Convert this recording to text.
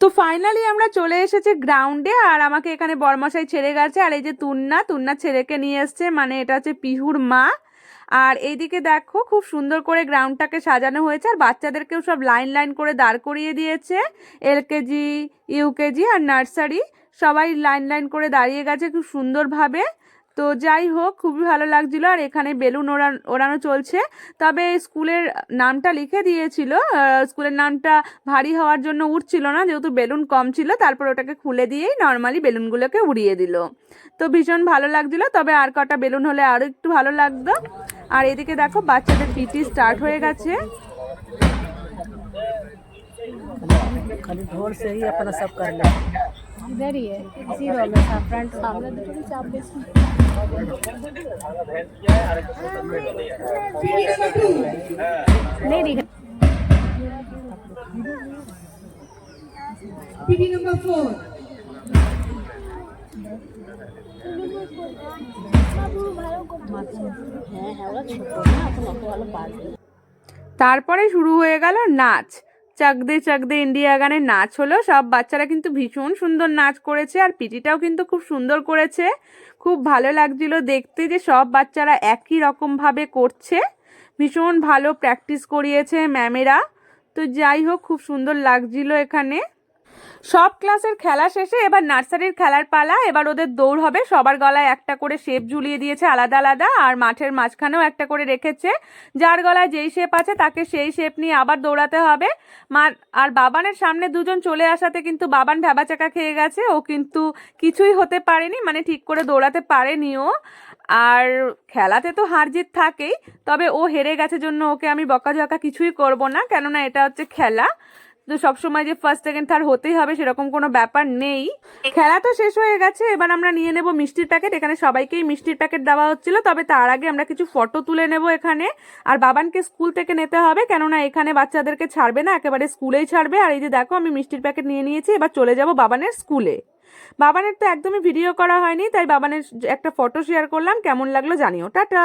তো ফাইনালি আমরা চলে এসেছি গ্রাউন্ডে, আর আমাকে এখানে বরমশাই ছেড়ে গেছে। আর এই যে তুন্না ছেলেকে নিয়ে এসছে, মানে এটা হচ্ছে পিহুর মা। আর এইদিকে দেখো খুব সুন্দর করে গ্রাউন্ডটাকে সাজানো হয়েছে, আর বাচ্চাদেরকেও সব লাইন লাইন করে দাঁড় করিয়ে দিয়েছে। এলকেজি, ইউকেজি আর নার্সারি সবাই লাইন লাইন করে দাঁড়িয়ে গেছে খুব সুন্দরভাবে। তো যাই হোক, খুবই ভালো লাগছিল। আর এখানে বেলুন ওড়ানো চলছে। তবে স্কুলের নামটা লিখে দিয়েছিল, স্কুলের নামটা ভারী হওয়ার জন্য উঠছিল না, যেহেতু বেলুন কম ছিল। তারপর ওটাকে খুলে দিয়েই নর্মালি বেলুনগুলোকে উড়িয়ে দিল। তো ভীষণ ভালো লাগছিল, তবে আর কটা বেলুন হলে আরও একটু ভালো লাগতো। আর এদিকে দেখো বাচ্চাদের পিটি স্টার্ট হয়ে গেছে। खाली ढोल से ही अपना सब कर ले। इधर ही है, इसी रो में था फ्रंट सामने देखो कि चाप बेस नहीं दिखा। PD number 4. তারপরে শুরু হয়ে গেল নাচ। চাকদে চাকদে ইন্ডিয়া গানের নাচ হলো। সব বাচ্চারা কিন্তু ভীষণ সুন্দর নাচ করেছে, আর পিটিটাও কিন্তু খুব সুন্দর করেছে। খুব ভালো লাগছিল দেখতে যে সব বাচ্চারা একই রকমভাবে করছে। ভীষণ ভালো প্র্যাকটিস করিয়েছে ম্যামেরা। তো যাই হোক, খুব সুন্দর লাগছিল এখানে। সব ক্লাসের খেলা শেষে এবার নার্সারির খেলার পালা। এবার ওদের দৌড় হবে। সবার গলায় একটা করে শেপ ঝুলিয়ে দিয়েছে আলাদা আলাদা, আর মাঠের মাঝখানেও একটা করে রেখেছে। যার গলায় যেই শেপ আছে তাকে সেই শেপ নিয়ে আবার দৌড়াতে হবে। আর বাবানের সামনে দুজন চলে আসাতে কিন্তু বাবান ভ্যাবাচাকা খেয়ে গেছে। ও কিন্তু কিছুই হতে পারেনি, মানে ঠিক করে দৌড়াতে পারেনি ও। আর খেলাতে তো হার জিত থাকেই, তবে ও হেরে গেছে জন্য ওকে আমি বকাঝকা কিছুই করব না, কেননা এটা হচ্ছে খেলা। তো সবসময় যে ফার্স্ট সেকেন্ড থার্ড হতেই হবে সেরকম কোনো ব্যাপার নেই। খেলা তো শেষ হয়ে গেছে, এবার আমরা নিয়ে নেব মিষ্টির প্যাকেট। এখানে সবাইকেই মিষ্টির প্যাকেট দেওয়া হচ্ছিল, তবে তার আগে আমরা কিছু ফটো তুলে নেব এখানে। আর বাবানকে স্কুল থেকে নিতে হবে, কেননা এখানে বাচ্চাদেরকে ছাড়বে না, একেবারে স্কুলেই ছাড়বে। আর এই যে দেখো আমি মিষ্টির প্যাকেট নিয়ে নিয়েছি, এবার চলে যাব বাবানের স্কুলে। বাবানের তো একদমই ভিডিও করা হয়নি, তাই বাবানের একটা ফটো শেয়ার করলাম। কেমন লাগলো জানিও। টাটা।